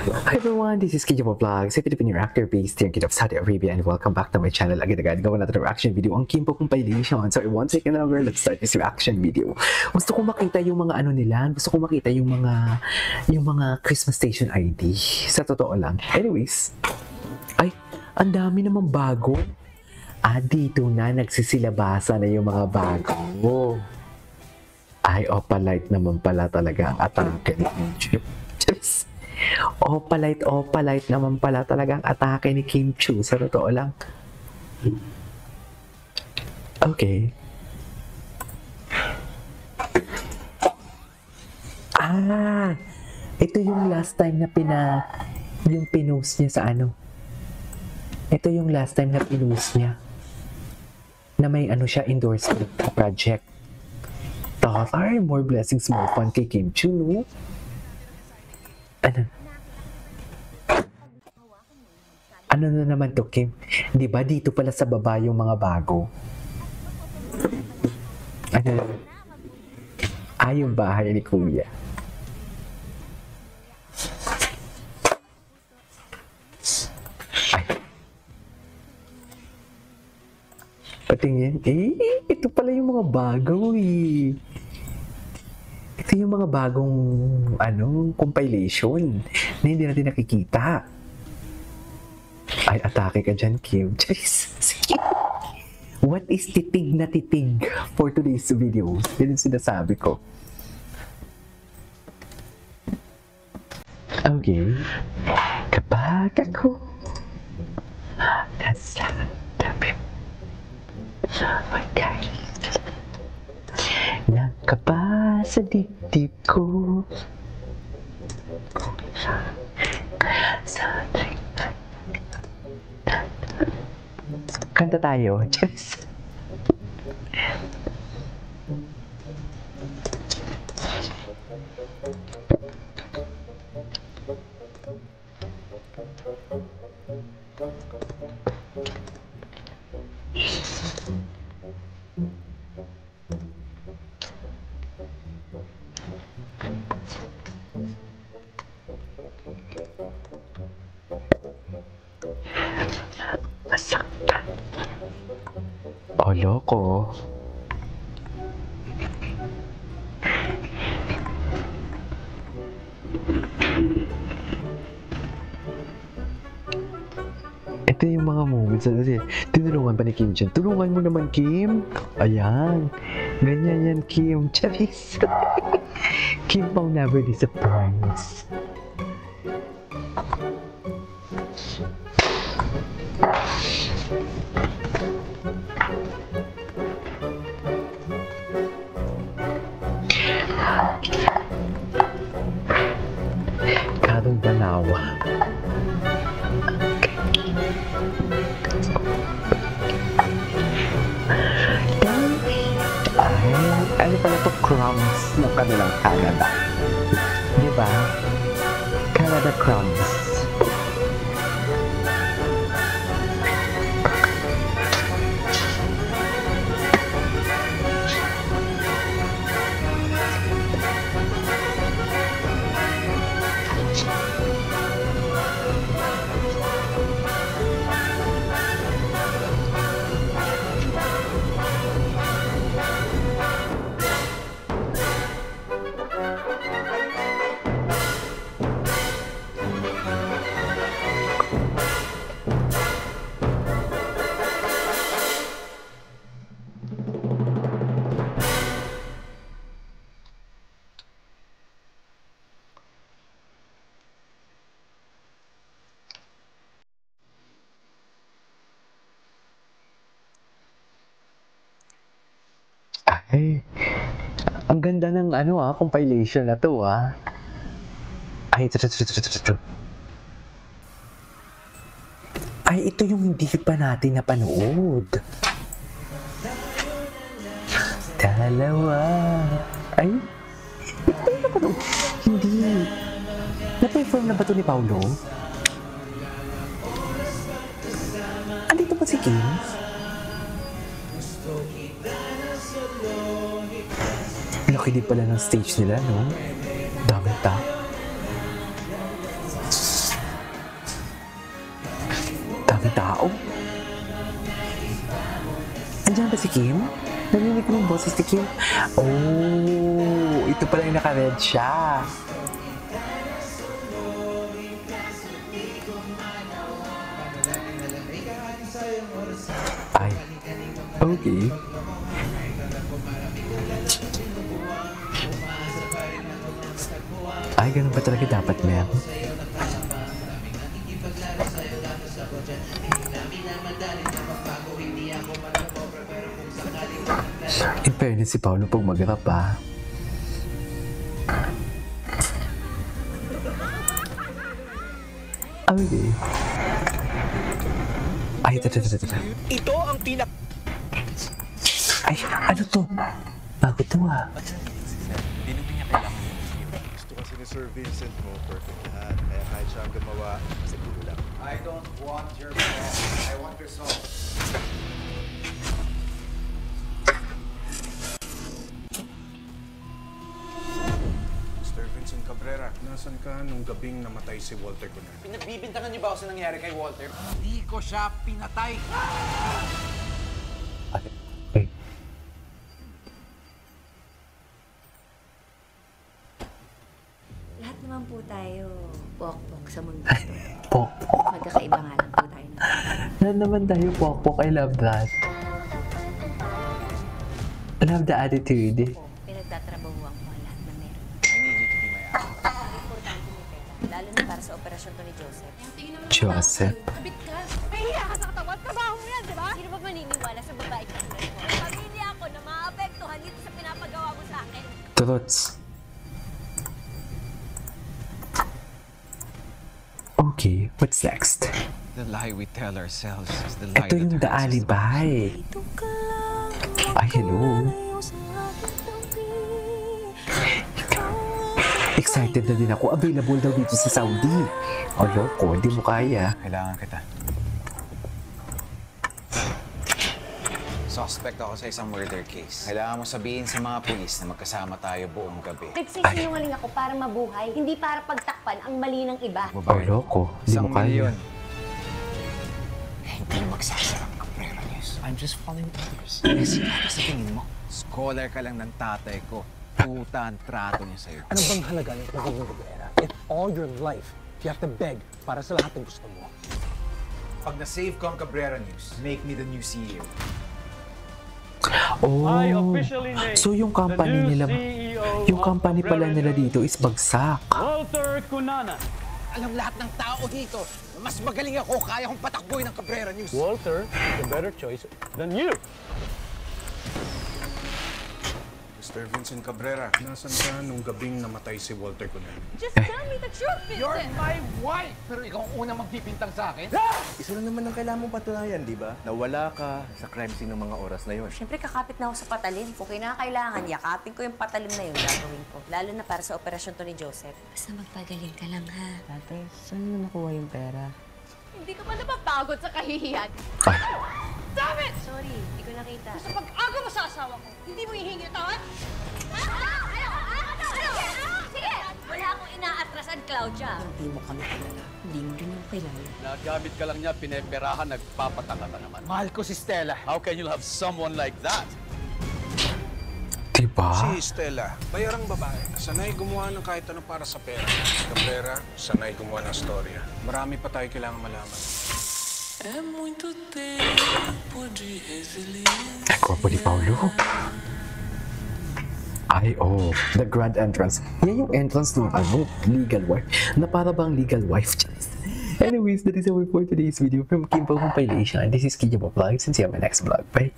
Hi everyone, this is Kijo Vlogs, a Filipino actor based here in Kid of Saudi Arabia, and welcome back to my channel. Agad-agad gawa natin ang reaction video ang Kimpo compilation. So in 1 second longer, let's start this reaction video. Gusto ko makita yung mga ano nila, gusto ko makita yung mga Christmas Station ID. Sa totoo lang. Anyways, ay, ang dami namang bago. Dito na nagsisilabasa na yung mga bago. Ay, Opalite naman pala talaga ang atake ni Kim Chu. Opalite naman pala talaga ang atake ni Kim Chu. Sa totoo lang. Okay. Ito yung last time na yung pinost niya sa ano. Ito yung last time na pinost niya. Na may ano siya, endorsement project. Thought, more blessings, more fun kay Kim Chu, no? Ano na naman to, Kim? Di ba dito pala sa baba yung mga bago? Yung bahay ni Kuya. Patingin, ito pala yung mga bago eh. Ito yung mga bagong, compilation na hindi natin nakikita. Ay, atake ka dyan, Kim. Charis, sige. What is titig na titig for today's video? Yan yung sinasabi ko. Okay. Kapag ako nasa tabi nakapa sa dibdib ko kanta tayo. Just masaktan. Oh, loko. Ito yung mga moments na kasi tinulungan pa ni Kim dyan. Tulungan mo naman, Kim. Ayan. Ganyan yan, Kim. Charis. Kim will never disappoint. Karong Danawa. Ano pala ito? Crumbs ng kanilang Canada. Diba? Canada Crumbs. Ay, ang ganda ng compilation na to Ay, ito. Ay, ito yung hindi pa natin napanood. Dalawa. Ay, ito yung napanood. Hindi. Na-perform na ba ito ni Paulo? Andito ba si Kim? Laki din pala ng stage nila, no? Dami ta. daming tao. Andiyan ba si Kim? Narinig ko ng boses ni Kim. Oh, ito pala yung naka-red siya. Ay, okay. Ay, ganun ba talaga dapat, ma'am? In fairness, si Paolo pag mag-rap, ah. Okay. Ay, ito. Ito ang Ay, ano to? Bago to, ah. Gusto kasi ni Sir Vincent mo, perfect lahat. Kaya kahit siya ang gumawa, siguro lang. I don't want your song. I want your song. Mr. Vincent Cabrera, nasan ka nung gabing namatay si Walter Cunan? Pinagbibintangan niyo ba ako sa nangyari kay Walter? Hindi ko siya pinatay. Ay. Lahat naman po tayo pok-pok sa mundo. Pok. Magkakaiba nga lang po tayo na. Na naman tayo, pok. I love that. I love the attitude. Pinagtatrabahuan ko ang lahat na meron. I need you to be my ally. Importante mo, Teta. Lalo na para sa operasyon to ni Joseph. Joseph. Kabit ka. Mahiya ka sa katawan. Trabaho mo yan, di ba? Sino ba maniniwala sa babae ka? Pamilya ako na maapektuhan dito sa pinapagawa mo sa akin. Truths. Okay, what's next? The lie we tell ourselves is the lie Ito yung The that hurts us. Alibi. Ay, hello. Excited na din ako. Available daw dito sa Saudi. O, loko, hindi mo kaya. Kailangan kita. Suspect ako sa isang murder case. Kailangan mo sabihin sa mga pulis na magkasama tayo buong gabi. Nagsisinungaling ako para mabuhay, hindi para pagtakpan ang mali ng iba. O, loko, hindi mo kaya. Hindi magsasarang Cabrera News. I'm just following orders. Kasi ano sa tingin mo? Scholar ka lang ng tatay ko. Puta ang trato niya sa'yo. Ano bang halaga ng pagiging Cabrera? If all your life, you have to beg para sa lahat ng gusto mo. Pag na-save ko ang Cabrera News, make me the new CEO. Oh, I officially name so yung company the new nila, CEO yung of company pala Cabrera nila News, dito is bagsak. Walter Cunana. Alam lahat ng tao dito, mas magaling ako, kaya kong patakbuhin ng Cabrera News. Walter is a better choice than you. Mr. Vincent Cabrera, nasan ka nung gabing namatay si Walter Cunan? Just tell me the truth, You're Vincent. my wife! Pero ikaw ang unang magbibintang sa akin? Isa lang naman ang kailangan mong patunayan, di ba? Nawala ka sa crime scene ng mga oras na yon. Siyempre, kakapit na ako sa patalin. Kung kinakailangan, yakapin ko yung patalin na yun, gagawin ko. Lalo na para sa operasyon to ni Joseph. Basta magpagaling ka lang, ha? Ate, saan mo nakuha yung pera? Hindi ka ba napapagod sa kahihiyan? Damn it! Sorry, hindi ko nakita. Sa pag-aga mo sa asawa ko, hindi mo hihingi ito, ha? Sige! Wala akong inaatrasan, Claudia. Hindi mo kami kilala. Hindi mo rin ako kilala. Nagamit ka lang niya, pineperahan, nagpapatanga ka naman. Mahal ko si Stella. How can you love someone like that? Diba? Si Stella, bayarang babae. Sanay gumawa ng kahit ano para sa pera. Si Cabrera, sanay gumawa ng storya. Marami pa tayo kailangan malaman. Gwapo ni Paulo. Ay, oh, the grand entrance. Yan yung entrance ng legal wife. Na para bang legal wife. Anyways, that is all for today's video from Kimpo Compilation. This is Kijabo Vlogs and see you on my next vlog. Bye!